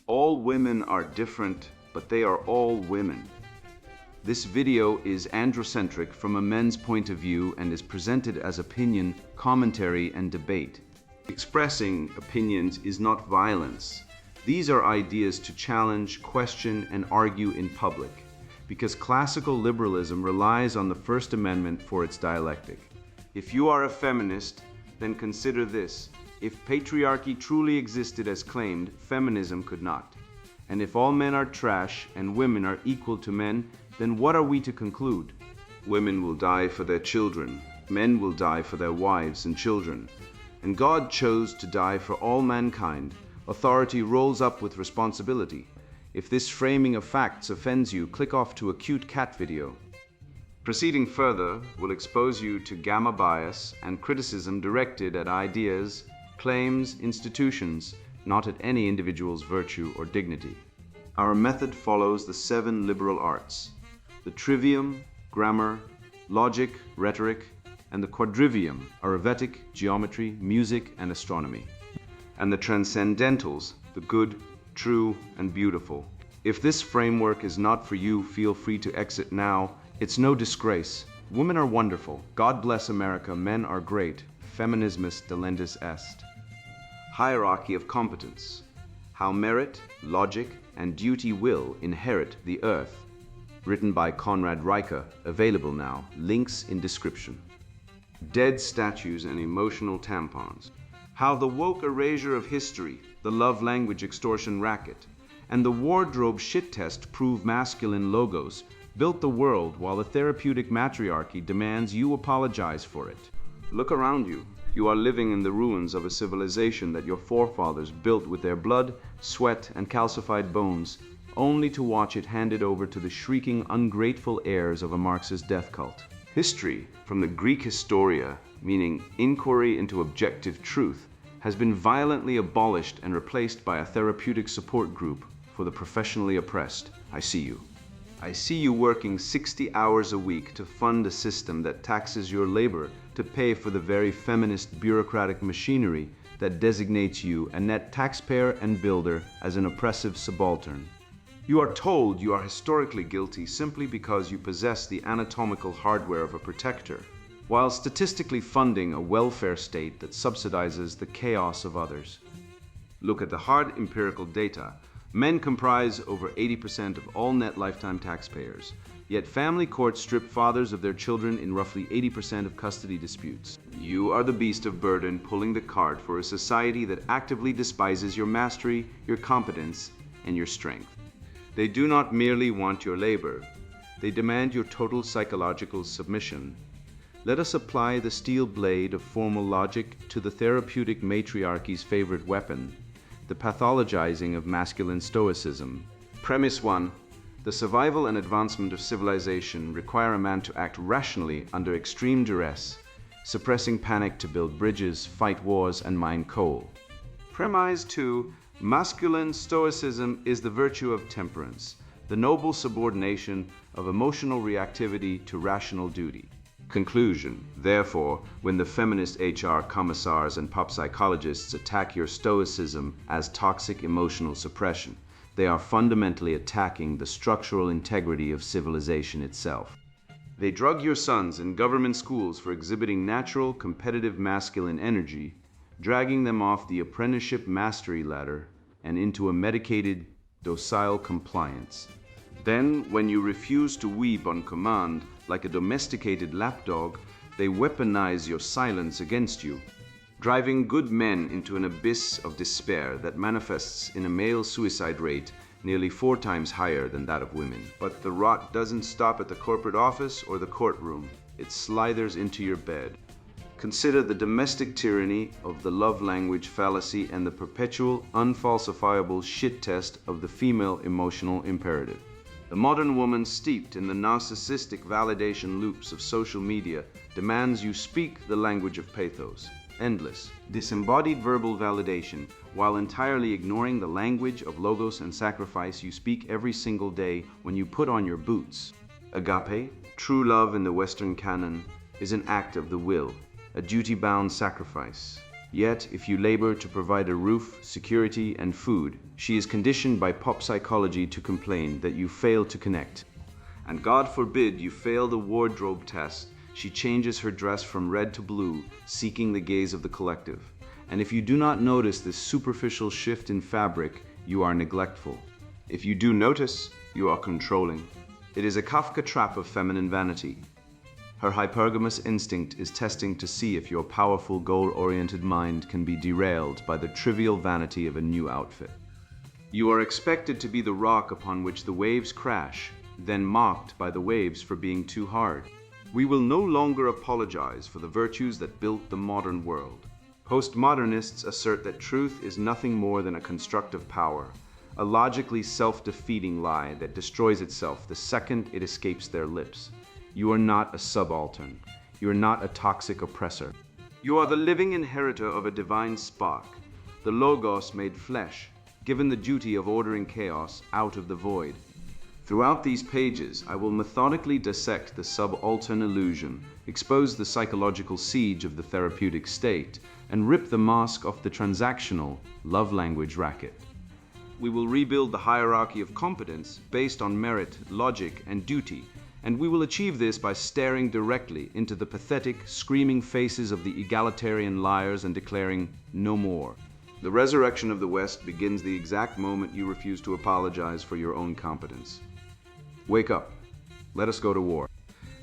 All women are different, but they are all women. This video is androcentric from a men's point of view and is presented as opinion, commentary, and debate. Expressing opinions is not violence. These are ideas to challenge, question, and argue in public, because classical liberalism relies on the First Amendment for its dialectic. If you are a feminist, then consider this. If patriarchy truly existed as claimed, feminism could not. And if all men are trash and women are equal to men, then what are we to conclude? Women will die for their children. Men will die for their wives and children. And God chose to die for all mankind. Authority rolls up with responsibility. If this framing of facts offends you, click off to a cute cat video. Proceeding further will expose you to gamma bias and criticism directed at ideas, claims, institutions, not at any individual's virtue or dignity. Our method follows the 7 liberal arts: the trivium, grammar, logic, rhetoric, and the quadrivium, arithmetic, geometry, music, and astronomy, and the transcendentals, the good, true, and beautiful. If this framework is not for you, feel free to exit now. It's no disgrace. Women are wonderful. God bless America. Men are great. Feminismus delendus est. Hierarchy of competence. How merit, logic, and duty will inherit the earth. Written by Conrad Reicher. Available now. Links in description. Dead statues and emotional tampons. How the woke erasure of history, the love language extortion racket, and the wardrobe shit test prove masculine logos built the world while the therapeutic matriarchy demands you apologize for it. Look around you. You are living in the ruins of a civilization that your forefathers built with their blood, sweat, and calcified bones, only to watch it handed over to the shrieking, ungrateful heirs of a Marxist death cult. History, from the Greek historia, meaning inquiry into objective truth, has been violently abolished and replaced by a therapeutic support group for the professionally oppressed. I see you. I see you working 60 hours a week to fund a system that taxes your labor to pay for the very feminist bureaucratic machinery that designates you a net taxpayer and builder as an oppressive subaltern. You are told you are historically guilty simply because you possess the anatomical hardware of a protector, while statistically funding a welfare state that subsidizes the chaos of others. Look at the hard empirical data. Men comprise over 80% of all net lifetime taxpayers, yet family courts strip fathers of their children in roughly 80% of custody disputes. You are the beast of burden pulling the cart for a society that actively despises your mastery, your competence, and your strength. They do not merely want your labor, they demand your total psychological submission. Let us apply the steel blade of formal logic to the therapeutic matriarchy's favorite weapon, the pathologizing of masculine stoicism. Premise 1. The survival and advancement of civilization require a man to act rationally under extreme duress, suppressing panic to build bridges, fight wars, and mine coal. Premise 2. Masculine stoicism is the virtue of temperance, the noble subordination of emotional reactivity to rational duty. Conclusion. Therefore, when the feminist HR commissars and pop psychologists attack your stoicism as toxic emotional suppression, they are fundamentally attacking the structural integrity of civilization itself. They drug your sons in government schools for exhibiting natural, competitive masculine energy, dragging them off the apprenticeship mastery ladder and into a medicated, docile compliance. Then, when you refuse to weep on command, like a domesticated lapdog, they weaponize your silence against you, driving good men into an abyss of despair that manifests in a male suicide rate nearly 4 times higher than that of women. But the rot doesn't stop at the corporate office or the courtroom. It slithers into your bed. Consider the domestic tyranny of the love language fallacy and the perpetual, unfalsifiable shit test of the female emotional imperative. The modern woman steeped in the narcissistic validation loops of social media demands you speak the language of pathos, endless, disembodied verbal validation, while entirely ignoring the language of logos and sacrifice you speak every single day when you put on your boots. Agape, true love in the Western canon, is an act of the will, a duty-bound sacrifice. Yet, if you labor to provide a roof, security, and food, she is conditioned by pop psychology to complain that you fail to connect. And God forbid you fail the wardrobe test, she changes her dress from red to blue, seeking the gaze of the collective. And if you do not notice this superficial shift in fabric, you are neglectful. If you do notice, you are controlling. It is a Kafka trap of feminine vanity. Her hypergamous instinct is testing to see if your powerful, goal-oriented mind can be derailed by the trivial vanity of a new outfit. You are expected to be the rock upon which the waves crash, then mocked by the waves for being too hard. We will no longer apologize for the virtues that built the modern world. Postmodernists assert that truth is nothing more than a constructive power, a logically self-defeating lie that destroys itself the second it escapes their lips. You are not a subaltern. You are not a toxic oppressor. You are the living inheritor of a divine spark, the Logos made flesh, given the duty of ordering chaos out of the void. Throughout these pages, I will methodically dissect the subaltern illusion, expose the psychological siege of the therapeutic state, and rip the mask off the transactional love language racket. We will rebuild the hierarchy of competence based on merit, logic, and duty, and we will achieve this by staring directly into the pathetic, screaming faces of the egalitarian liars and declaring, "No more." The resurrection of the West begins the exact moment you refuse to apologize for your own competence. Wake up. Let us go to war.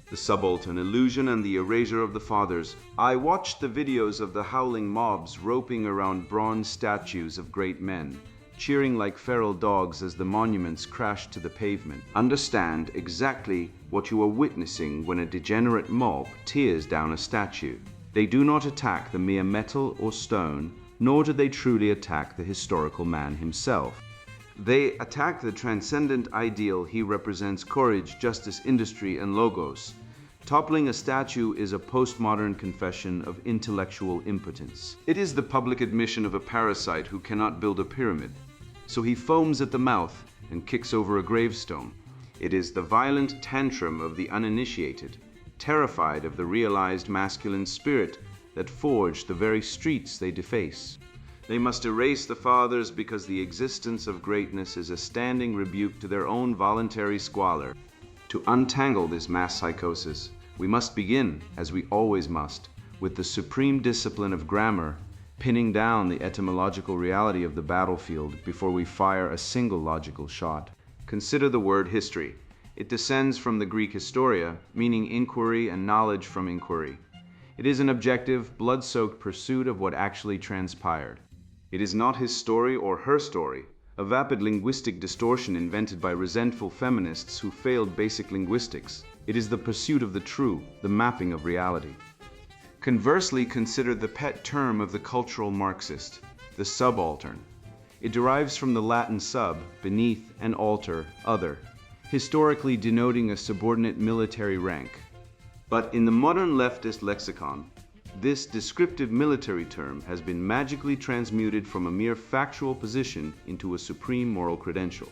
The subaltern illusion and the erasure of the fathers. I watched the videos of the howling mobs roping around bronze statues of great men, cheering like feral dogs as the monuments crashed to the pavement. Understand exactly what you are witnessing when a degenerate mob tears down a statue. They do not attack the mere metal or stone, nor do they truly attack the historical man himself. They attack the transcendent ideal he represents: courage, justice, industry, and logos. Toppling a statue is a postmodern confession of intellectual impotence. It is the public admission of a parasite who cannot build a pyramid, so he foams at the mouth and kicks over a gravestone. It is the violent tantrum of the uninitiated, terrified of the realized masculine spirit that forged the very streets they deface. They must erase the fathers because the existence of greatness is a standing rebuke to their own voluntary squalor. To untangle this mass psychosis, we must begin, as we always must, with the supreme discipline of grammar, pinning down the etymological reality of the battlefield before we fire a single logical shot. Consider the word history. It descends from the Greek historia, meaning inquiry and knowledge from inquiry. It is an objective, blood-soaked pursuit of what actually transpired. It is not his story or her story, a vapid linguistic distortion invented by resentful feminists who failed basic linguistics. It is the pursuit of the true, the mapping of reality. Conversely, consider the pet term of the cultural Marxist, the subaltern. It derives from the Latin sub, beneath, and alter, other, historically denoting a subordinate military rank. But in the modern leftist lexicon, this descriptive military term has been magically transmuted from a mere factual position into a supreme moral credential.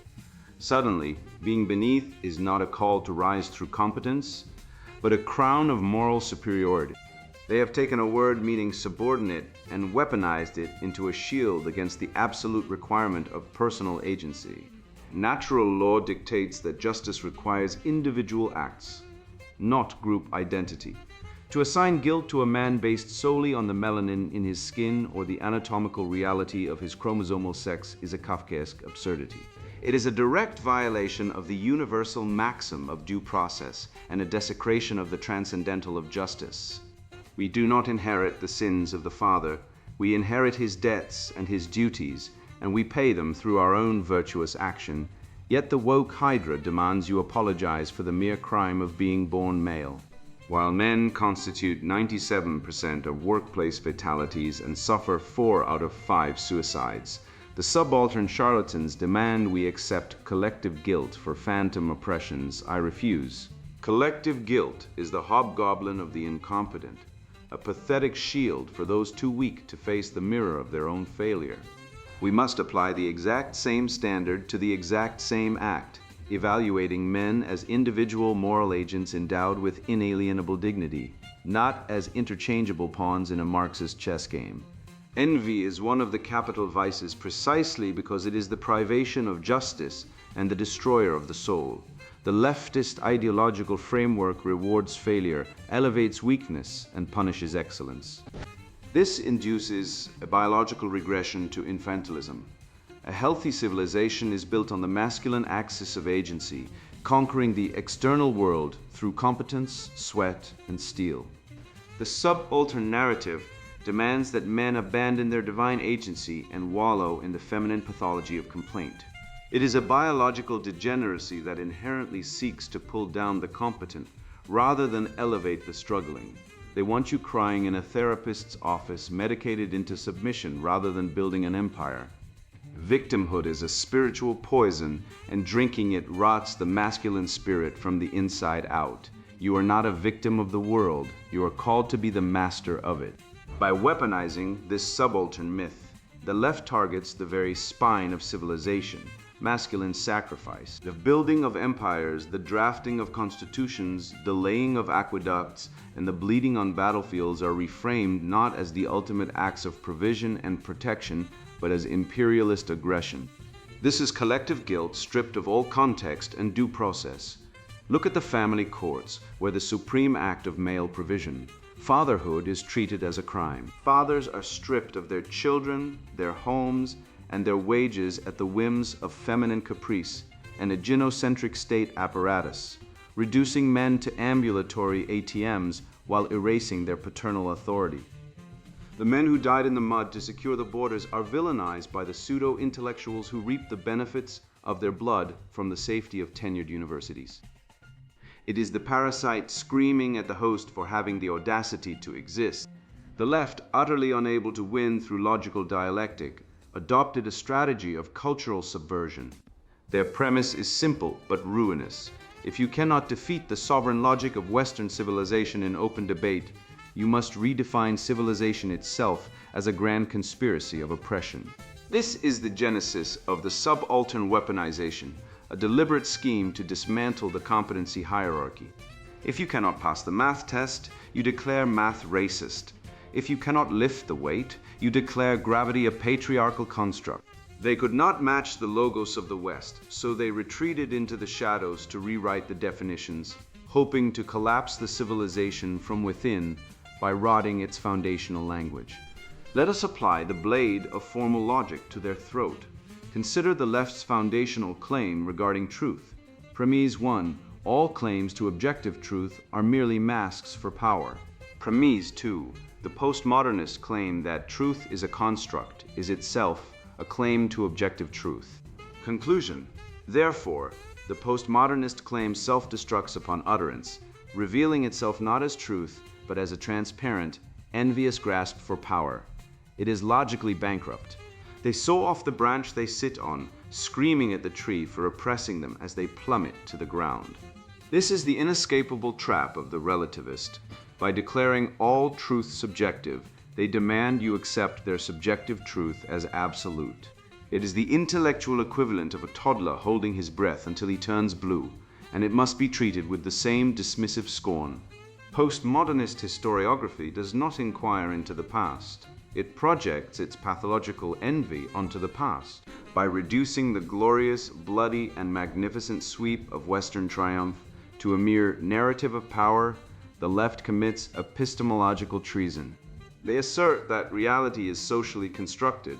Suddenly, being beneath is not a call to rise through competence, but a crown of moral superiority. They have taken a word meaning subordinate and weaponized it into a shield against the absolute requirement of personal agency. Natural law dictates that justice requires individual acts, not group identity. To assign guilt to a man based solely on the melanin in his skin or the anatomical reality of his chromosomal sex is a Kafkaesque absurdity. It is a direct violation of the universal maxim of due process and a desecration of the transcendental of justice. We do not inherit the sins of the father. We inherit his debts and his duties, and we pay them through our own virtuous action. Yet the woke hydra demands you apologize for the mere crime of being born male. While men constitute 97% of workplace fatalities and suffer 4 out of 5 suicides, the subaltern charlatans demand we accept collective guilt for phantom oppressions. I refuse. Collective guilt is the hobgoblin of the incompetent, a pathetic shield for those too weak to face the mirror of their own failure. We must apply the exact same standard to the exact same act, evaluating men as individual moral agents endowed with inalienable dignity, not as interchangeable pawns in a Marxist chess game. Envy is one of the capital vices precisely because it is the privation of justice and the destroyer of the soul. The leftist ideological framework rewards failure, elevates weakness, and punishes excellence. This induces a biological regression to infantilism. A healthy civilization is built on the masculine axis of agency, conquering the external world through competence, sweat, and steel. The subaltern narrative demands that men abandon their divine agency and wallow in the feminine pathology of complaint. It is a biological degeneracy that inherently seeks to pull down the competent rather than elevate the struggling. They want you crying in a therapist's office, medicated into submission rather than building an empire. Victimhood is a spiritual poison, and drinking it rots the masculine spirit from the inside out. You are not a victim of the world. You are called to be the master of it. By weaponizing this subaltern myth, the left targets the very spine of civilization, masculine sacrifice. The building of empires, the drafting of constitutions, the laying of aqueducts, and the bleeding on battlefields are reframed not as the ultimate acts of provision and protection, but as imperialist aggression. This is collective guilt stripped of all context and due process. Look at the family courts, where the supreme act of male provision. Fatherhood is treated as a crime. Fathers are stripped of their children, their homes, and their wages at the whims of feminine caprice and a gynocentric state apparatus, reducing men to ambulatory ATMs while erasing their paternal authority. The men who died in the mud to secure the borders are villainized by the pseudo-intellectuals who reap the benefits of their blood from the safety of tenured universities. It is the parasite screaming at the host for having the audacity to exist. The left, utterly unable to win through logical dialectic, adopted a strategy of cultural subversion. Their premise is simple but ruinous. If you cannot defeat the sovereign logic of Western civilization in open debate, you must redefine civilization itself as a grand conspiracy of oppression. This is the genesis of the subaltern weaponization, a deliberate scheme to dismantle the competency hierarchy. If you cannot pass the math test, you declare math racist. If you cannot lift the weight, you declare gravity a patriarchal construct. They could not match the logos of the West, so they retreated into the shadows to rewrite the definitions, hoping to collapse the civilization from within by rotting its foundational language. Let us apply the blade of formal logic to their throat. Consider the left's foundational claim regarding truth. Premise 1. All claims to objective truth are merely masks for power. Premise 2. The postmodernist claim that truth is a construct, is itself a claim to objective truth. Conclusion. Therefore, the postmodernist claim self-destructs upon utterance, revealing itself not as truth, but as a transparent, envious grasp for power. It is logically bankrupt. They saw off the branch they sit on, screaming at the tree for oppressing them as they plummet to the ground. This is the inescapable trap of the relativist. By declaring all truth subjective, they demand you accept their subjective truth as absolute. It is the intellectual equivalent of a toddler holding his breath until he turns blue, and it must be treated with the same dismissive scorn. Postmodernist historiography does not inquire into the past. It projects its pathological envy onto the past. By reducing the glorious, bloody, and magnificent sweep of Western triumph to a mere narrative of power, the left commits epistemological treason. They assert that reality is socially constructed,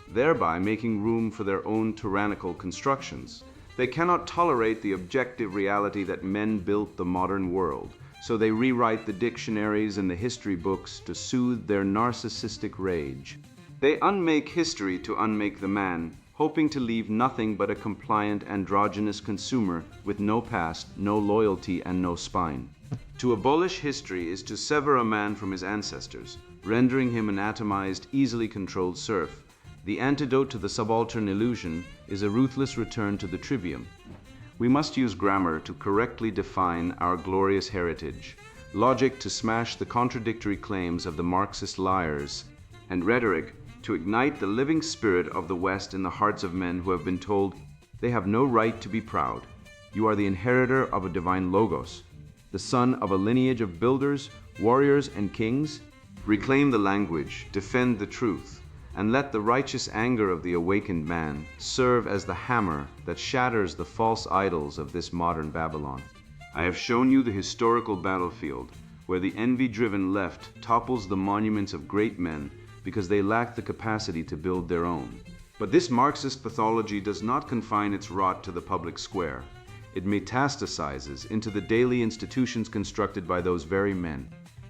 thereby making room for their own tyrannical constructions. They cannot tolerate the objective reality that men built the modern world, so they rewrite the dictionaries and the history books to soothe their narcissistic rage. They unmake history to unmake the man, hoping to leave nothing but a compliant androgynous consumer with no past, no loyalty, and no spine. To abolish history is to sever a man from his ancestors, rendering him an atomized, easily controlled serf. The antidote to the subaltern illusion is a ruthless return to the trivium. We must use grammar to correctly define our glorious heritage, logic to smash the contradictory claims of the Marxist liars, and rhetoric to ignite the living spirit of the West in the hearts of men who have been told they have no right to be proud. You are the inheritor of a divine logos, the son of a lineage of builders, warriors, and kings. Reclaim the language, defend the truth. and let the righteous anger of the awakened man serve as the hammer that shatters the false idols of this modern Babylon. I have shown you the historical battlefield, where the envy-driven left topples the monuments of great men because they lack the capacity to build their own. But this Marxist pathology does not confine its rot to the public square. It metastasizes into the daily institutions constructed by those very men.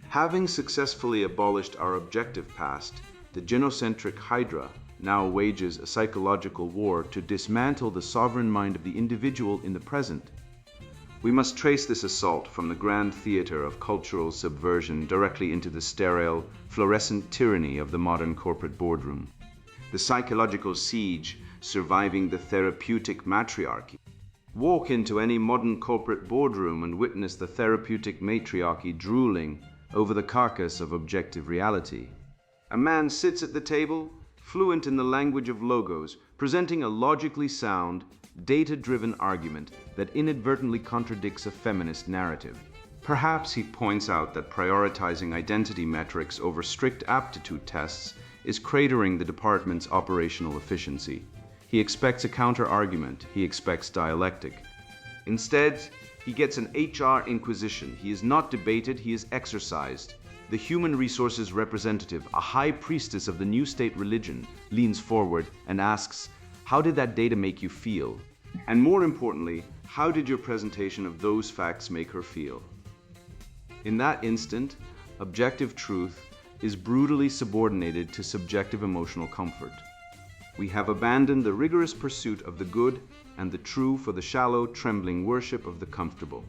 Having successfully abolished our objective past, the genocentric Hydra now wages a psychological war to dismantle the sovereign mind of the individual in the present. We must trace this assault from the grand theater of cultural subversion directly into the sterile, fluorescent tyranny of the modern corporate boardroom. The psychological siege surviving the therapeutic matriarchy. Walk into any modern corporate boardroom and witness the therapeutic matriarchy drooling over the carcass of objective reality. A man sits at the table, fluent in the language of logos, presenting a logically sound, data-driven argument that inadvertently contradicts a feminist narrative. Perhaps he points out that prioritizing identity metrics over strict aptitude tests is cratering the department's operational efficiency. He expects a counter-argument. He expects dialectic. Instead, he gets an HR inquisition. He is not debated, he is exercised. The human resources representative, a high priestess of the new state religion, leans forward and asks, "How did that data make you feel?" And more importantly, how did your presentation of those facts make her feel? In that instant, objective truth is brutally subordinated to subjective emotional comfort. We have abandoned the rigorous pursuit of the good and the true for the shallow, trembling worship of the comfortable.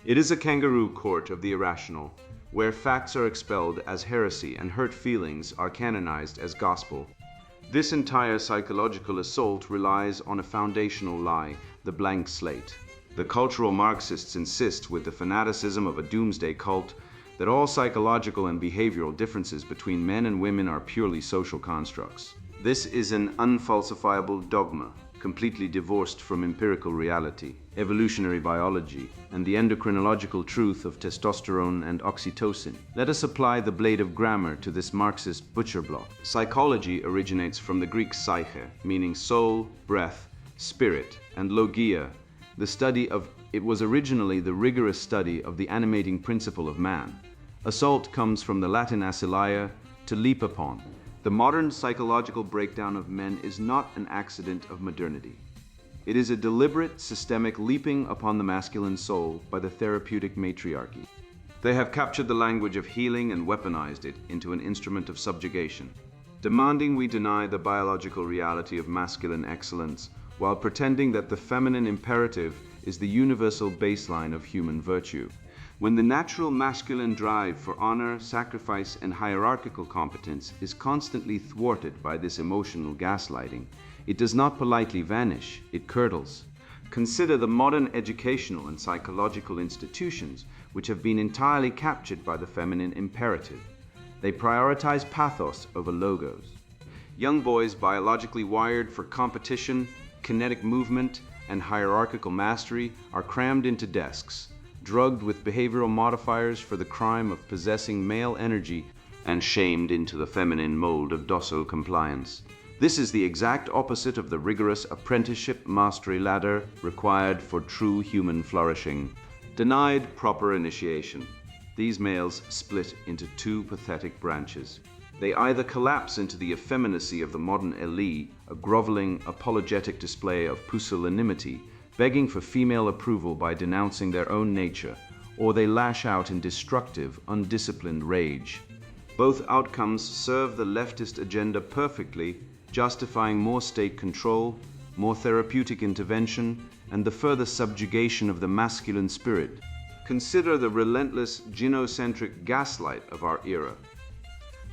It is a kangaroo court of the irrational, where facts are expelled as heresy and hurt feelings are canonized as gospel. This entire psychological assault relies on a foundational lie, the blank slate. The cultural Marxists insist, with the fanaticism of a doomsday cult, that all psychological and behavioral differences between men and women are purely social constructs. This is an unfalsifiable dogma, completely divorced from empirical reality, evolutionary biology, and the endocrinological truth of testosterone and oxytocin. Let us apply the blade of grammar to this Marxist butcher block. Psychology originates from the Greek psyche, meaning soul, breath, spirit, and logia, the study of. It was originally the rigorous study of the animating principle of man. Assault comes from the Latin asilia, to leap upon. The modern psychological breakdown of men is not an accident of modernity. It is a deliberate, systemic leaping upon the masculine soul by the therapeutic matriarchy. They have captured the language of healing and weaponized it into an instrument of subjugation, demanding we deny the biological reality of masculine excellence while pretending that the feminine imperative is the universal baseline of human virtue. When the natural masculine drive for honor, sacrifice, and hierarchical competence is constantly thwarted by this emotional gaslighting, it does not politely vanish, it curdles. Consider the modern educational and psychological institutions which have been entirely captured by the feminine imperative. They prioritize pathos over logos. Young boys biologically wired for competition, kinetic movement, and hierarchical mastery are crammed into desks, drugged with behavioral modifiers for the crime of possessing male energy, and shamed into the feminine mold of docile compliance. This is the exact opposite of the rigorous apprenticeship mastery ladder required for true human flourishing. Denied proper initiation, these males split into two pathetic branches. They either collapse into the effeminacy of the modern elite, a groveling, apologetic display of pusillanimity, begging for female approval by denouncing their own nature, or they lash out in destructive, undisciplined rage. Both outcomes serve the leftist agenda perfectly, justifying more state control, more therapeutic intervention, and the further subjugation of the masculine spirit. Consider the relentless genocentric gaslight of our era.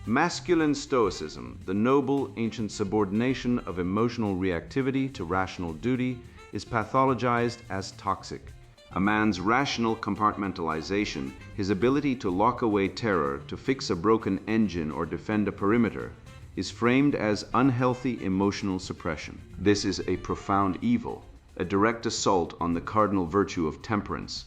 Masculine stoicism, the noble ancient subordination of emotional reactivity to rational duty, is pathologized as toxic. A man's rational compartmentalization, his ability to lock away terror, to fix a broken engine or defend a perimeter, is framed as unhealthy emotional suppression. This is a profound evil, a direct assault on the cardinal virtue of temperance.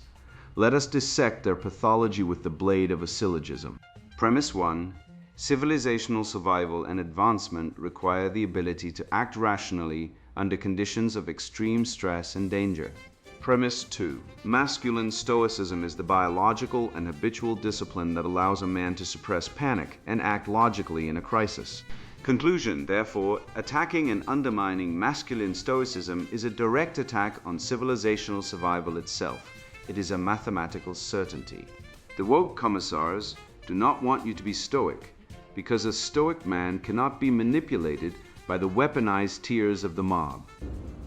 Let us dissect their pathology with the blade of a syllogism. Premise 1. Civilizational survival and advancement require the ability to act rationally under conditions of extreme stress and danger. Premise 2. Masculine stoicism is the biological and habitual discipline that allows a man to suppress panic and act logically in a crisis. Conclusion, therefore, attacking and undermining masculine stoicism is a direct attack on civilizational survival itself. It is a mathematical certainty. The woke commissars do not want you to be stoic, because a stoic man cannot be manipulated by the weaponized tears of the mob.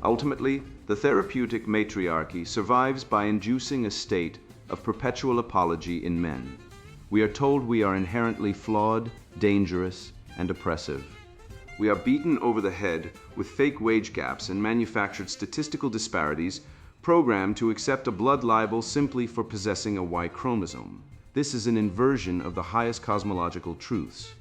Ultimately, the therapeutic matriarchy survives by inducing a state of perpetual apology in men. We are told we are inherently flawed, dangerous, and oppressive. We are beaten over the head with fake wage gaps and manufactured statistical disparities, programmed to accept a blood libel simply for possessing a Y chromosome. This is an inversion of the highest cosmological truths.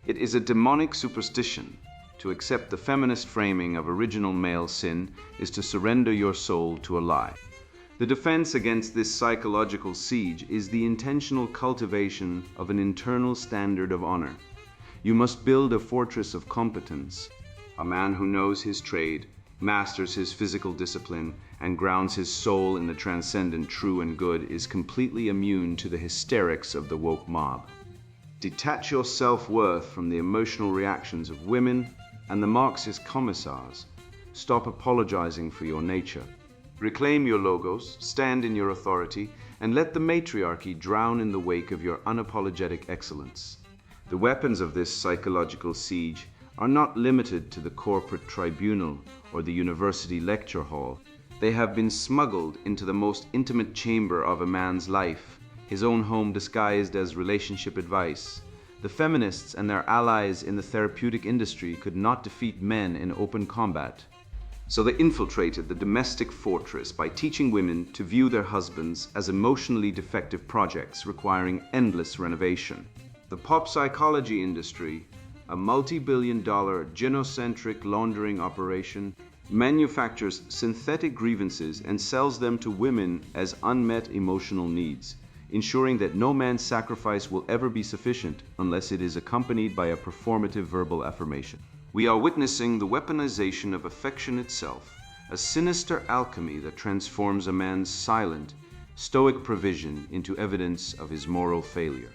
It is a demonic superstition. To accept the feminist framing of original male sin is to surrender your soul to a lie. The defense against this psychological siege is the intentional cultivation of an internal standard of honor. You must build a fortress of competence. A man who knows his trade, masters his physical discipline, and grounds his soul in the transcendent true and good is completely immune to the hysterics of the woke mob. Detach your self-worth from the emotional reactions of women and the Marxist commissars. Stop apologizing for your nature. Reclaim your logos, stand in your authority, and let the matriarchy drown in the wake of your unapologetic excellence. The weapons of this psychological siege are not limited to the corporate tribunal or the university lecture hall. They have been smuggled into the most intimate chamber of a man's life, his own home disguised as relationship advice. The feminists and their allies in the therapeutic industry could not defeat men in open combat. So they infiltrated the domestic fortress by teaching women to view their husbands as emotionally defective projects requiring endless renovation. The pop psychology industry, a multi-billion-dollar genocentric laundering operation, manufactures synthetic grievances and sells them to women as unmet emotional needs, ensuring that no man's sacrifice will ever be sufficient unless it is accompanied by a performative verbal affirmation. We are witnessing the weaponization of affection itself, a sinister alchemy that transforms a man's silent, stoic provision into evidence of his moral failure.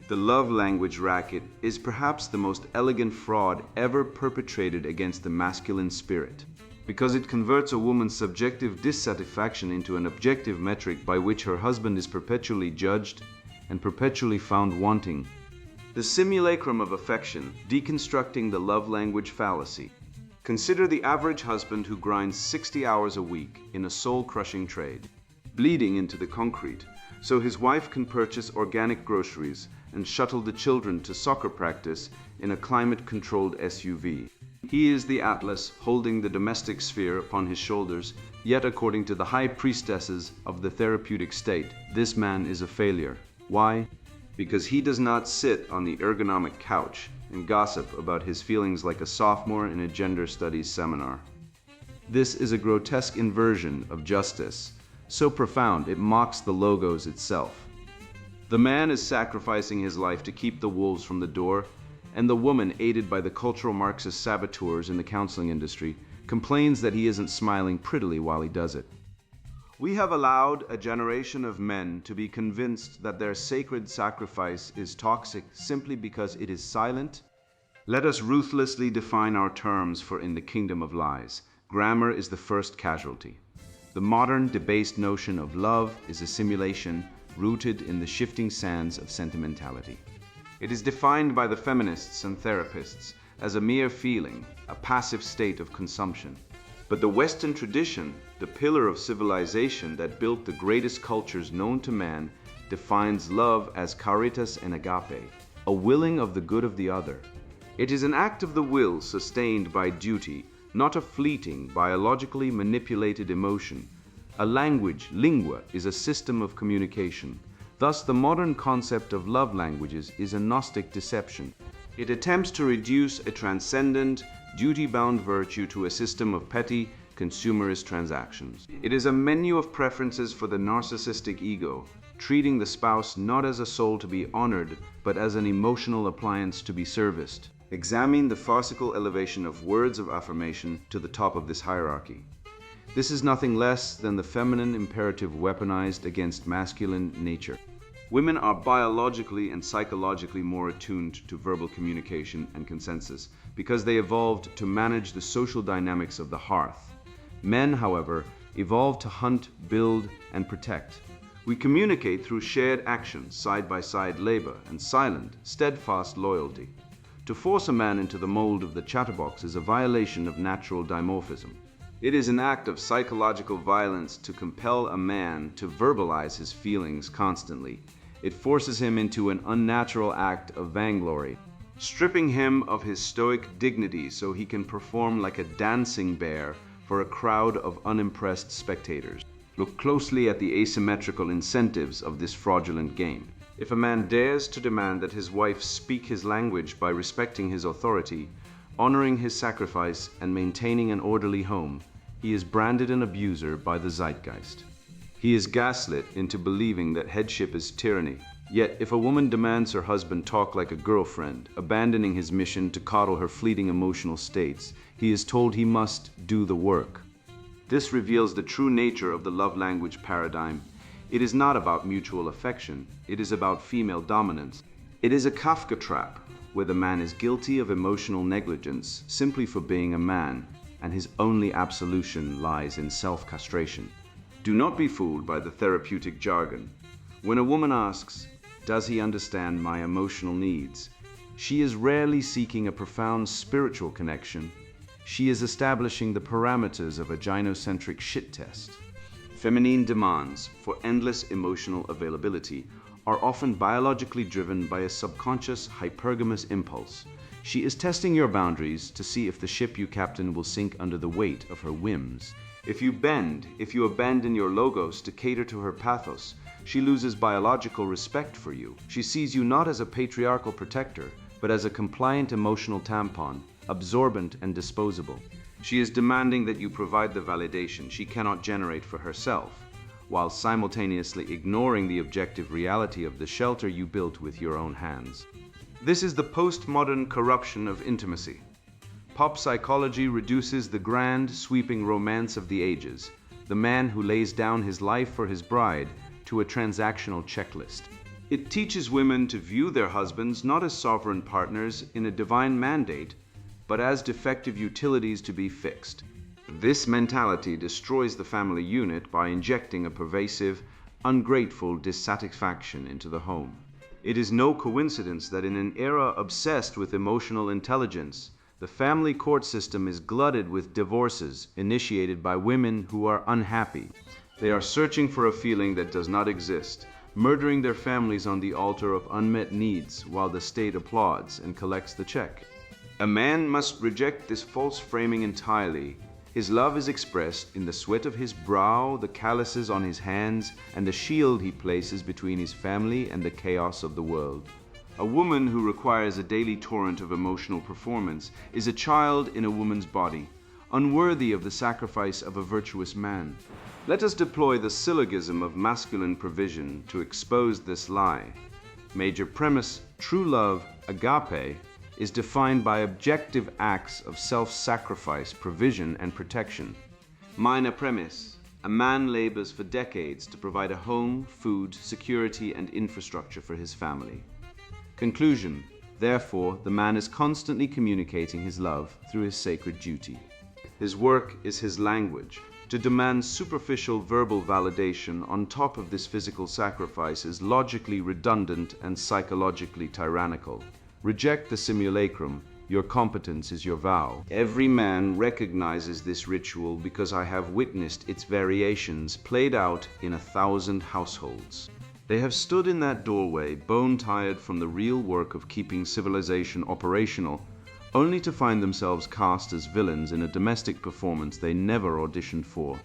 The love language racket is perhaps the most elegant fraud ever perpetrated against the masculine spirit, because it converts a woman's subjective dissatisfaction into an objective metric by which her husband is perpetually judged and perpetually found wanting. The simulacrum of affection, deconstructing the love language fallacy. Consider the average husband who grinds 60 hours a week in a soul-crushing trade, bleeding into the concrete, so his wife can purchase organic groceries and shuttle the children to soccer practice in a climate-controlled SUV. He is the Atlas holding the domestic sphere upon his shoulders, yet according to the high priestesses of the therapeutic state, this man is a failure. Why? Because he does not sit on the ergonomic couch and gossip about his feelings like a sophomore in a gender studies seminar. This is a grotesque inversion of justice, so profound it mocks the logos itself. The man is sacrificing his life to keep the wolves from the door, and the woman, aided by the cultural Marxist saboteurs in the counseling industry, complains that he isn't smiling prettily while he does it. We have allowed a generation of men to be convinced that their sacred sacrifice is toxic simply because it is silent. Let us ruthlessly define our terms, for in the kingdom of lies, grammar is the first casualty. The modern debased notion of love is a simulation rooted in the shifting sands of sentimentality. It is defined by the feminists and therapists as a mere feeling, a passive state of consumption. But the Western tradition, the pillar of civilization that built the greatest cultures known to man, defines love as caritas and agape, a willing of the good of the other. It is an act of the will sustained by duty, not a fleeting, biologically manipulated emotion. A language, lingua, is a system of communication. Thus, the modern concept of love languages is a Gnostic deception. It attempts to reduce a transcendent, duty-bound virtue to a system of petty, consumerist transactions. It is a menu of preferences for the narcissistic ego, treating the spouse not as a soul to be honored, but as an emotional appliance to be serviced. Examine the farcical elevation of words of affirmation to the top of this hierarchy. This is nothing less than the feminine imperative weaponized against masculine nature. Women are biologically and psychologically more attuned to verbal communication and consensus because they evolved to manage the social dynamics of the hearth. Men, however, evolved to hunt, build, and protect. We communicate through shared actions, side-by-side labor, and silent, steadfast loyalty. To force a man into the mold of the chatterbox is a violation of natural dimorphism. It is an act of psychological violence to compel a man to verbalize his feelings constantly. It forces him into an unnatural act of vainglory, stripping him of his stoic dignity so he can perform like a dancing bear for a crowd of unimpressed spectators. Look closely at the asymmetrical incentives of this fraudulent game. If a man dares to demand that his wife speak his language by respecting his authority, honoring his sacrifice, and maintaining an orderly home, he is branded an abuser by the zeitgeist. He is gaslit into believing that headship is tyranny. Yet, if a woman demands her husband talk like a girlfriend, abandoning his mission to coddle her fleeting emotional states, he is told he must do the work. This reveals the true nature of the love language paradigm. It is not about mutual affection. It is about female dominance. It is a Kafka trap, where the man is guilty of emotional negligence simply for being a man, and his only absolution lies in self-castration. Do not be fooled by the therapeutic jargon. When a woman asks, "Does he understand my emotional needs?" she is rarely seeking a profound spiritual connection. She is establishing the parameters of a gynocentric shit test. Feminine demands for endless emotional availability are often biologically driven by a subconscious hypergamous impulse. She is testing your boundaries to see if the ship you captain will sink under the weight of her whims. If you abandon your logos to cater to her pathos, she loses biological respect for you. She sees you not as a patriarchal protector, but as a compliant emotional tampon, absorbent and disposable. She is demanding that you provide the validation she cannot generate for herself, while simultaneously ignoring the objective reality of the shelter you built with your own hands. This is the postmodern corruption of intimacy. Pop psychology reduces the grand, sweeping romance of the ages, the man who lays down his life for his bride, to a transactional checklist. It teaches women to view their husbands not as sovereign partners in a divine mandate, but as defective utilities to be fixed. This mentality destroys the family unit by injecting a pervasive, ungrateful dissatisfaction into the home. It is no coincidence that in an era obsessed with emotional intelligence, the family court system is glutted with divorces initiated by women who are unhappy. They are searching for a feeling that does not exist, murdering their families on the altar of unmet needs while the state applauds and collects the check. A man must reject this false framing entirely. His love is expressed in the sweat of his brow, the calluses on his hands, and the shield he places between his family and the chaos of the world. A woman who requires a daily torrent of emotional performance is a child in a woman's body, unworthy of the sacrifice of a virtuous man. Let us deploy the syllogism of masculine provision to expose this lie. Major premise: true love, agape, is defined by objective acts of self-sacrifice, provision, and protection. Minor premise: a man labors for decades to provide a home, food, security, and infrastructure for his family. Conclusion: therefore, the man is constantly communicating his love through his sacred duty. His work is his language. To demand superficial verbal validation on top of this physical sacrifice is logically redundant and psychologically tyrannical. Reject the simulacrum. Your competence is your vow. Every man recognizes this ritual because I have witnessed its variations played out in 1,000 households. They have stood in that doorway, bone-tired from the real work of keeping civilization operational, only to find themselves cast as villains in a domestic performance they never auditioned for.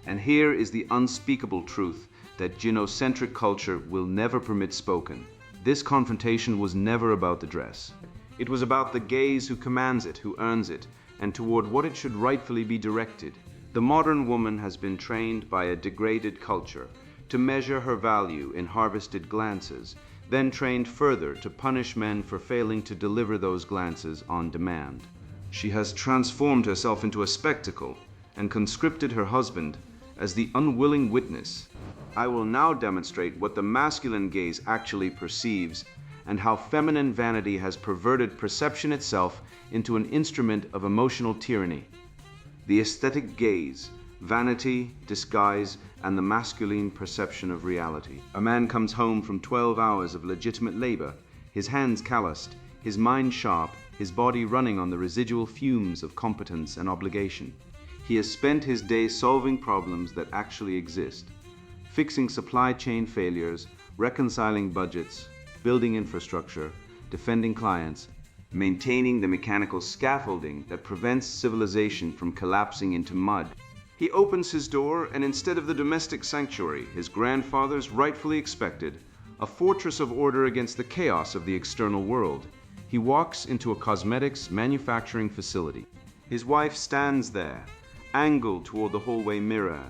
And here is the unspeakable truth that gynocentric culture will never permit spoken. This confrontation was never about the dress. It was about the gaze who commands it, who earns it, and toward what it should rightfully be directed. The modern woman has been trained by a degraded culture to measure her value in harvested glances, then trained further to punish men for failing to deliver those glances on demand. She has transformed herself into a spectacle and conscripted her husband as the unwilling witness. I will now demonstrate what the masculine gaze actually perceives and how feminine vanity has perverted perception itself into an instrument of emotional tyranny. The aesthetic gaze, vanity, disguise, and the masculine perception of reality. A man comes home from 12 hours of legitimate labor, his hands calloused, his mind sharp, his body running on the residual fumes of competence and obligation. He has spent his day solving problems that actually exist, fixing supply chain failures, reconciling budgets, building infrastructure, defending clients, maintaining the mechanical scaffolding that prevents civilization from collapsing into mud. He opens his door, and instead of the domestic sanctuary his grandfathers rightfully expected, a fortress of order against the chaos of the external world, he walks into a cosmetics manufacturing facility. His wife stands there, angled toward the hallway mirror,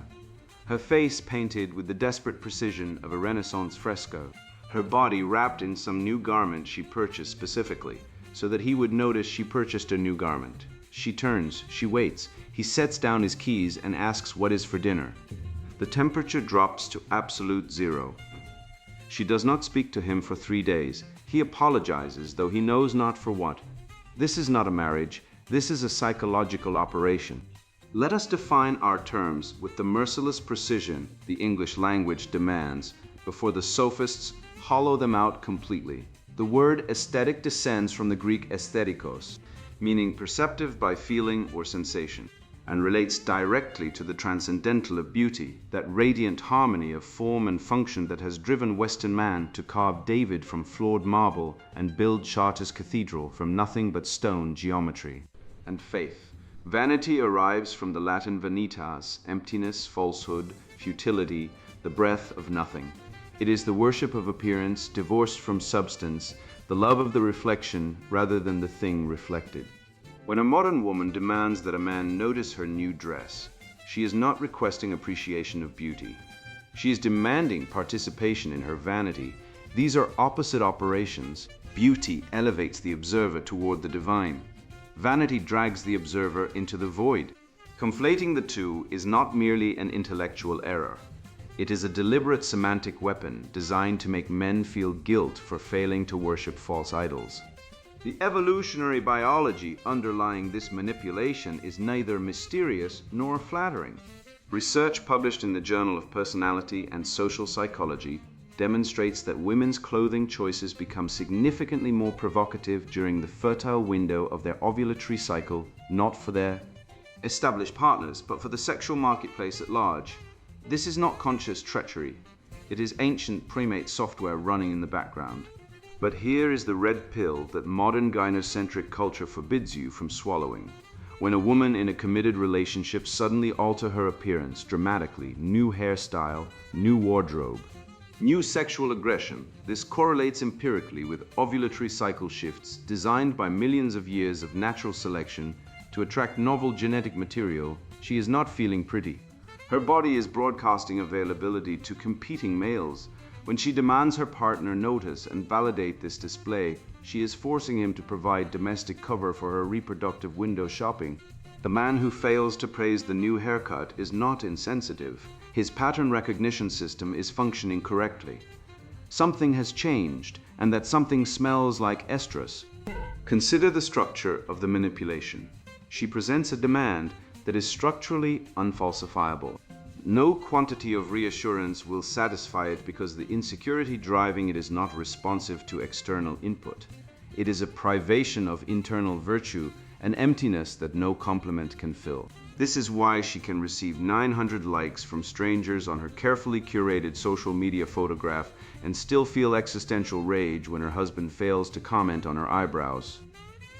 her face painted with the desperate precision of a Renaissance fresco, her body wrapped in some new garment she purchased specifically, so that he would notice she purchased a new garment. She turns, she waits, he sets down his keys and asks what is for dinner. The temperature drops to absolute zero. She does not speak to him for 3 days. He apologizes, though he knows not for what. This is not a marriage, this is a psychological operation. Let us define our terms with the merciless precision the English language demands, before the sophists hollow them out completely. The word aesthetic descends from the Greek aesthetikos, meaning perceptive by feeling or sensation, and relates directly to the transcendental of beauty, that radiant harmony of form and function that has driven Western man to carve David from flawed marble and build Chartres Cathedral from nothing but stone geometry. And faith. Vanity arrives from the Latin vanitas, emptiness, falsehood, futility, the breath of nothing. It is the worship of appearance divorced from substance, the love of the reflection rather than the thing reflected. When a modern woman demands that a man notice her new dress, she is not requesting appreciation of beauty. She is demanding participation in her vanity. These are opposite operations. Beauty elevates the observer toward the divine. Vanity drags the observer into the void. Conflating the two is not merely an intellectual error. It is a deliberate semantic weapon designed to make men feel guilt for failing to worship false idols. The evolutionary biology underlying this manipulation is neither mysterious nor flattering. Research published in the Journal of Personality and Social Psychology demonstrates that women's clothing choices become significantly more provocative during the fertile window of their ovulatory cycle, not for their established partners, but for the sexual marketplace at large. This is not conscious treachery. It is ancient primate software running in the background. But here is the red pill that modern gynocentric culture forbids you from swallowing. When a woman in a committed relationship suddenly alters her appearance dramatically, new hairstyle, new wardrobe, new sexual aggression, this correlates empirically with ovulatory cycle shifts designed by millions of years of natural selection to attract novel genetic material. She is not feeling pretty. Her body is broadcasting availability to competing males. When she demands her partner notice and validate this display, she is forcing him to provide domestic cover for her reproductive window shopping. The man who fails to praise the new haircut is not insensitive. His pattern recognition system is functioning correctly. Something has changed, and that something smells like estrus. Consider the structure of the manipulation. She presents a demand that is structurally unfalsifiable. No quantity of reassurance will satisfy it because the insecurity driving it is not responsive to external input. It is a privation of internal virtue, an emptiness that no compliment can fill. This is why she can receive 900 likes from strangers on her carefully curated social media photograph and still feel existential rage when her husband fails to comment on her eyebrows.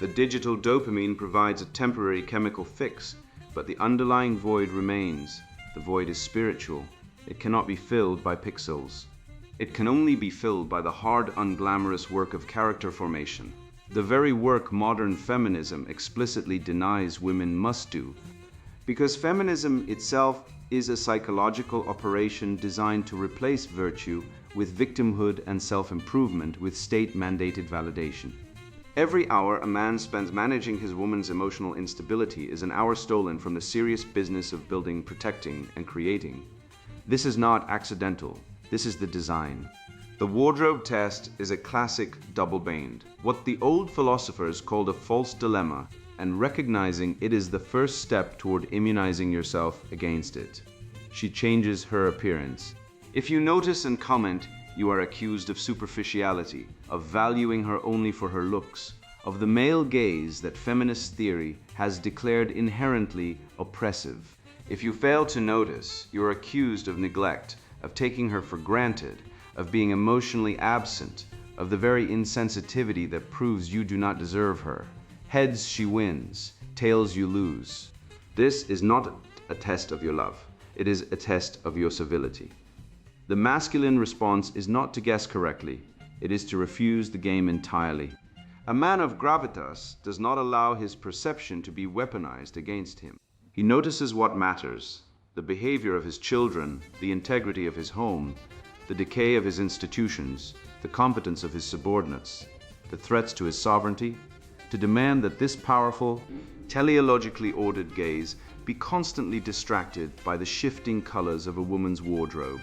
The digital dopamine provides a temporary chemical fix, but the underlying void remains. The void is spiritual. It cannot be filled by pixels. It can only be filled by the hard, unglamorous work of character formation. The very work modern feminism explicitly denies women must do, because feminism itself is a psychological operation designed to replace virtue with victimhood and self-improvement with state-mandated validation. Every hour a man spends managing his woman's emotional instability is an hour stolen from the serious business of building, protecting, and creating. This is not accidental. This is the design. The wardrobe test is a classic double-bind, what the old philosophers called a false dilemma, and recognizing it is the first step toward immunizing yourself against it. She changes her appearance. If you notice and comment, you are accused of superficiality, of valuing her only for her looks, of the male gaze that feminist theory has declared inherently oppressive. If you fail to notice, you are accused of neglect, of taking her for granted, of being emotionally absent, of the very insensitivity that proves you do not deserve her. Heads she wins, tails you lose. This is not a test of your love. It is a test of your civility. The masculine response is not to guess correctly. It is to refuse the game entirely. A man of gravitas does not allow his perception to be weaponized against him. He notices what matters, the behavior of his children, the integrity of his home, the decay of his institutions, the competence of his subordinates, the threats to his sovereignty. To demand that this powerful, teleologically ordered gaze be constantly distracted by the shifting colors of a woman's wardrobe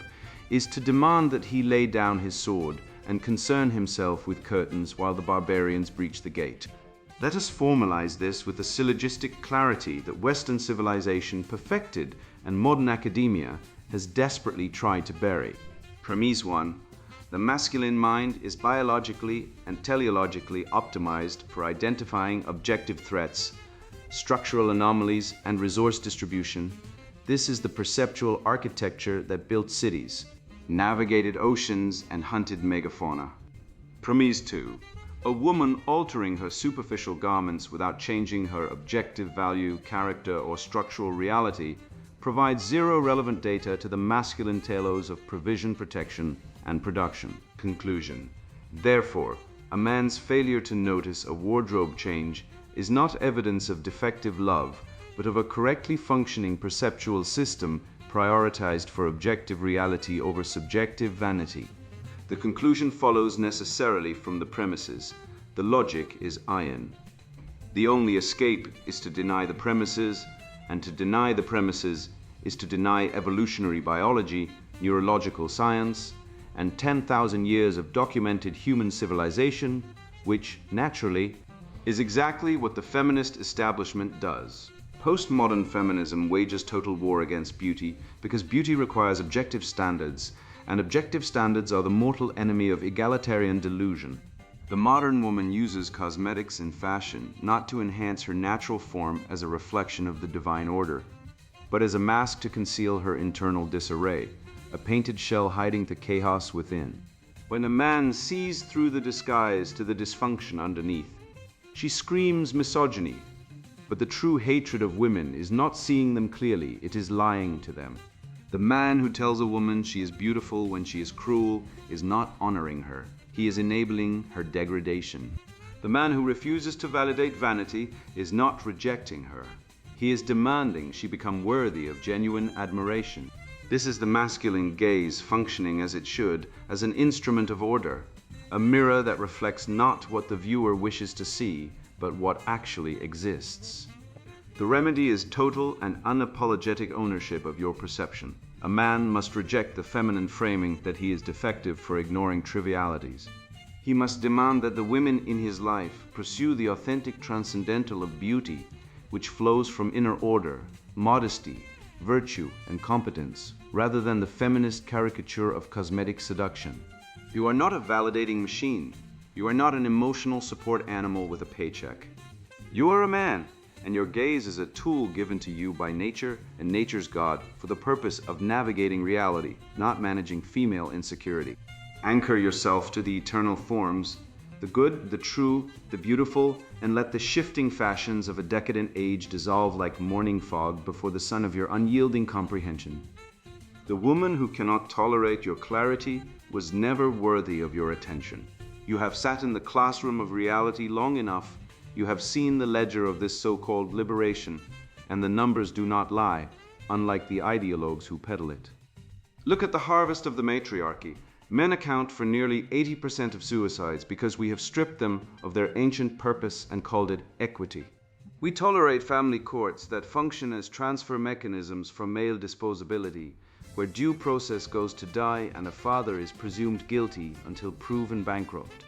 is to demand that he lay down his sword and concern himself with curtains while the barbarians breach the gate. Let us formalize this with the syllogistic clarity that Western civilization perfected and modern academia has desperately tried to bury. Premise 1. The masculine mind is biologically and teleologically optimized for identifying objective threats, structural anomalies, and resource distribution. This is the perceptual architecture that built cities, navigated oceans, and hunted megafauna. Premise 2. A woman altering her superficial garments without changing her objective value, character, or structural reality provides zero relevant data to the masculine telos of provision, protection, and production. Conclusion. Therefore, a man's failure to notice a wardrobe change is not evidence of defective love, but of a correctly functioning perceptual system prioritized for objective reality over subjective vanity. The conclusion follows necessarily from the premises. The logic is iron. The only escape is to deny the premises, and to deny the premises is to deny evolutionary biology, neurological science, and 10,000 years of documented human civilization, which, naturally, is exactly what the feminist establishment does. Postmodern feminism wages total war against beauty because beauty requires objective standards, and objective standards are the mortal enemy of egalitarian delusion. The modern woman uses cosmetics and fashion not to enhance her natural form as a reflection of the divine order, but as a mask to conceal her internal disarray, a painted shell hiding the chaos within. When a man sees through the disguise to the dysfunction underneath, she screams misogyny. But the true hatred of women is not seeing them clearly, it is lying to them. The man who tells a woman she is beautiful when she is cruel is not honoring her. He is enabling her degradation. The man who refuses to validate vanity is not rejecting her. He is demanding she become worthy of genuine admiration. This is the masculine gaze functioning as it should, as an instrument of order, a mirror that reflects not what the viewer wishes to see, but what actually exists. The remedy is total and unapologetic ownership of your perception. A man must reject the feminine framing that he is defective for ignoring trivialities. He must demand that the women in his life pursue the authentic transcendental of beauty, which flows from inner order, modesty, virtue, and competence, rather than the feminist caricature of cosmetic seduction. You are not a validating machine. You are not an emotional support animal with a paycheck. You are a man, and your gaze is a tool given to you by nature and nature's God for the purpose of navigating reality, not managing female insecurity. Anchor yourself to the eternal forms, the good, the true, the beautiful, and let the shifting fashions of a decadent age dissolve like morning fog before the sun of your unyielding comprehension. The woman who cannot tolerate your clarity was never worthy of your attention. You have sat in the classroom of reality long enough. You have seen the ledger of this so-called liberation, and the numbers do not lie. unlike the ideologues who peddle it. Look at the harvest of the matriarchy. Men account for nearly 80% of suicides because we have stripped them of their ancient purpose and called it equity. We tolerate family courts that function as transfer mechanisms for male disposability, where due process goes to die and a father is presumed guilty until proven bankrupt.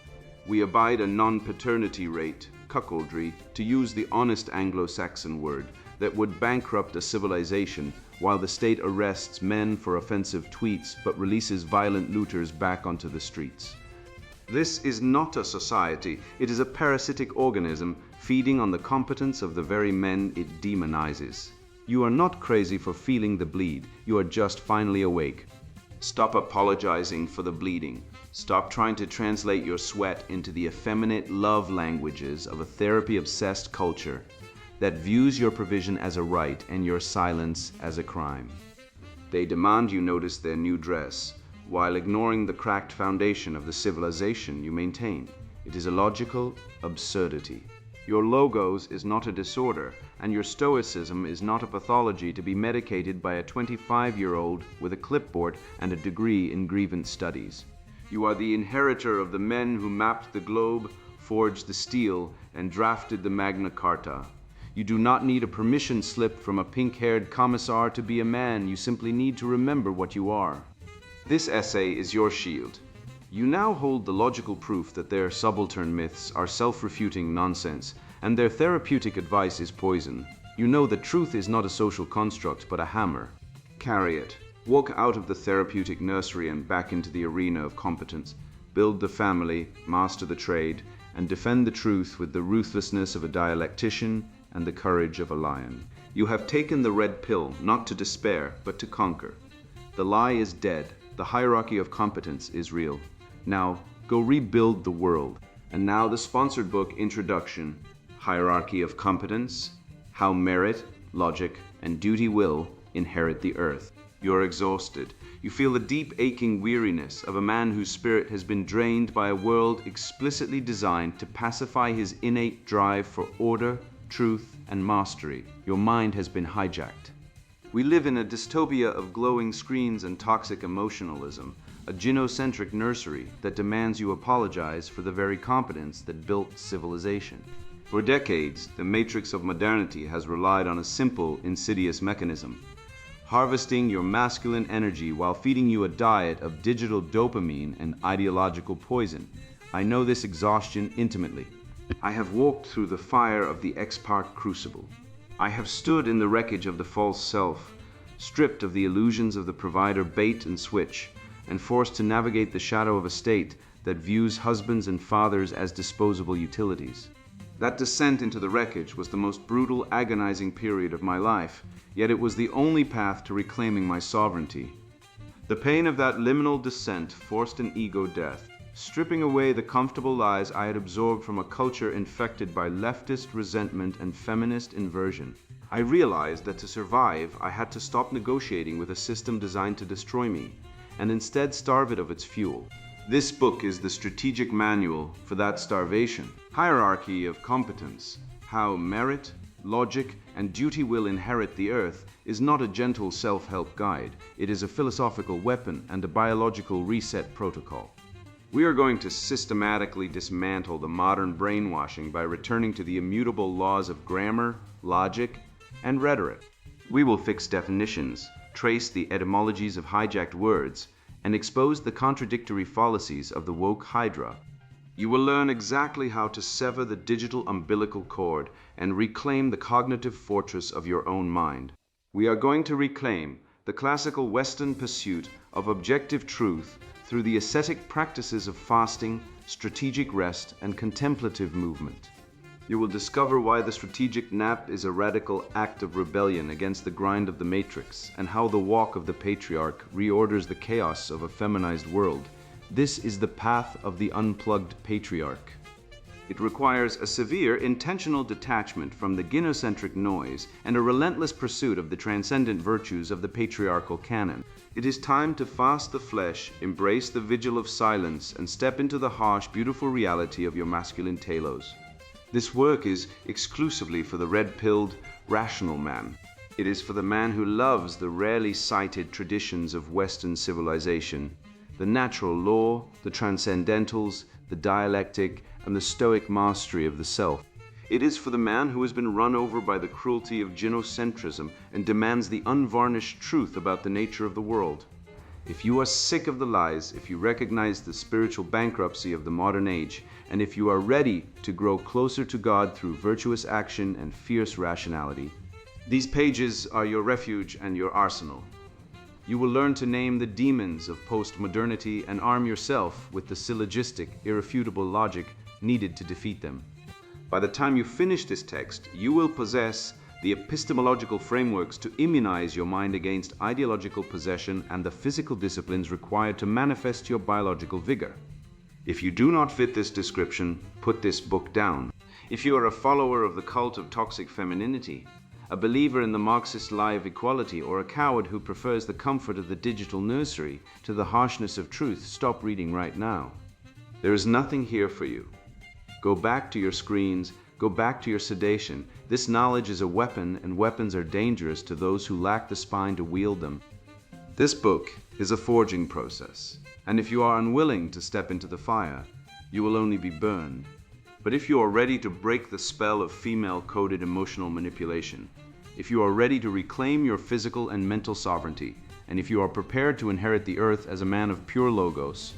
We abide a non-paternity rate, cuckoldry, to use the honest Anglo-Saxon word, that would bankrupt a civilization, while the state arrests men for offensive tweets but releases violent looters back onto the streets. This is not a society, it is a parasitic organism feeding on the competence of the very men it demonizes. You are not crazy for feeling the bleed, you are just finally awake. Stop apologizing for the bleeding. Stop trying to translate your sweat into the effeminate love languages of a therapy-obsessed culture that views your provision as a right and your silence as a crime. They demand you notice their new dress, while ignoring the cracked foundation of the civilization you maintain. It is a logical absurdity. Your logos is not a disorder, and your stoicism is not a pathology to be medicated by a 25-year-old with a clipboard and a degree in grievance studies. You are the inheritor of the men who mapped the globe, forged the steel, and drafted the Magna Carta. You do not need a permission slip from a pink-haired commissar to be a man. You simply need to remember what you are. This essay is your shield. You now hold the logical proof that their subaltern myths are self-refuting nonsense, and their therapeutic advice is poison. You know that truth is not a social construct, but a hammer. Carry it. Walk out of the therapeutic nursery and back into the arena of competence. Build the family, master the trade, and defend the truth with the ruthlessness of a dialectician and the courage of a lion. You have taken the red pill, not to despair, but to conquer. The lie is dead. The hierarchy of competence is real. Now, go rebuild the world. And now the sponsored book introduction, Hierarchy of Competence, How Merit, Logic, and Duty Will Inherit the Earth. You're exhausted. You feel the deep aching weariness of a man whose spirit has been drained by a world explicitly designed to pacify his innate drive for order, truth, and mastery. Your mind has been hijacked. We live in a dystopia of glowing screens and toxic emotionalism, a gynocentric nursery that demands you apologize for the very competence that built civilization. For decades, the matrix of modernity has relied on a simple, insidious mechanism, harvesting your masculine energy while feeding you a diet of digital dopamine and ideological poison. I know this exhaustion intimately. I have walked through the fire of the X-Park crucible. I have stood in the wreckage of the false self, stripped of the illusions of the provider bait and switch, and forced to navigate the shadow of a state that views husbands and fathers as disposable utilities. That descent into the wreckage was the most brutal, agonizing period of my life, yet it was the only path to reclaiming my sovereignty. The pain of that liminal descent forced an ego death, stripping away the comfortable lies I had absorbed from a culture infected by leftist resentment and feminist inversion. I realized that to survive, I had to stop negotiating with a system designed to destroy me, and instead starve it of its fuel. This book is the strategic manual for that starvation. Hierarchy of Competence, How Merit, Logic, and Duty Will Inherit the Earth is not a gentle self-help guide. It is a philosophical weapon and a biological reset protocol. We are going to systematically dismantle the modern brainwashing by returning to the immutable laws of grammar, logic, and rhetoric. We will fix definitions, trace the etymologies of hijacked words, and expose the contradictory fallacies of the woke hydra. You will learn exactly how to sever the digital umbilical cord and reclaim the cognitive fortress of your own mind. We are going to reclaim the classical Western pursuit of objective truth through the ascetic practices of fasting, strategic rest, and contemplative movement. You will discover why the strategic nap is a radical act of rebellion against the grind of the matrix, and how the walk of the patriarch reorders the chaos of a feminized world. This is the path of the unplugged patriarch. It requires a severe, intentional detachment from the gynocentric noise and a relentless pursuit of the transcendent virtues of the patriarchal canon. It is time to fast the flesh, embrace the vigil of silence, and step into the harsh, beautiful reality of your masculine telos. This work is exclusively for the red-pilled, rational man. It is for the man who loves the rarely cited traditions of Western civilization, the natural law, the transcendentals, the dialectic, and the stoic mastery of the self. It is for the man who has been run over by the cruelty of gynocentrism and demands the unvarnished truth about the nature of the world. If you are sick of the lies, if you recognize the spiritual bankruptcy of the modern age, and if you are ready to grow closer to God through virtuous action and fierce rationality, these pages are your refuge and your arsenal. You will learn to name the demons of post-modernity and arm yourself with the syllogistic, irrefutable logic needed to defeat them. By the time you finish this text, you will possess the epistemological frameworks to immunize your mind against ideological possession and the physical disciplines required to manifest your biological vigor. If you do not fit this description, put this book down. If you are a follower of the cult of toxic femininity, a believer in the Marxist lie of equality, or a coward who prefers the comfort of the digital nursery to the harshness of truth, stop reading right now. There is nothing here for you. Go back to your screens, go back to your sedation. This knowledge is a weapon, and weapons are dangerous to those who lack the spine to wield them. This book is a forging process, and if you are unwilling to step into the fire, you will only be burned. But if you are ready to break the spell of female-coded emotional manipulation, if you are ready to reclaim your physical and mental sovereignty, and if you are prepared to inherit the earth as a man of pure logos,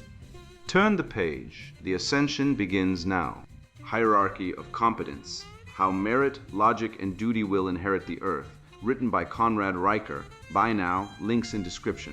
turn the page. The ascension begins now. Hierarchy of Competence, How Merit, Logic, and Duty Will Inherit the Earth, written by Conrad Riker. Buy now, links in description.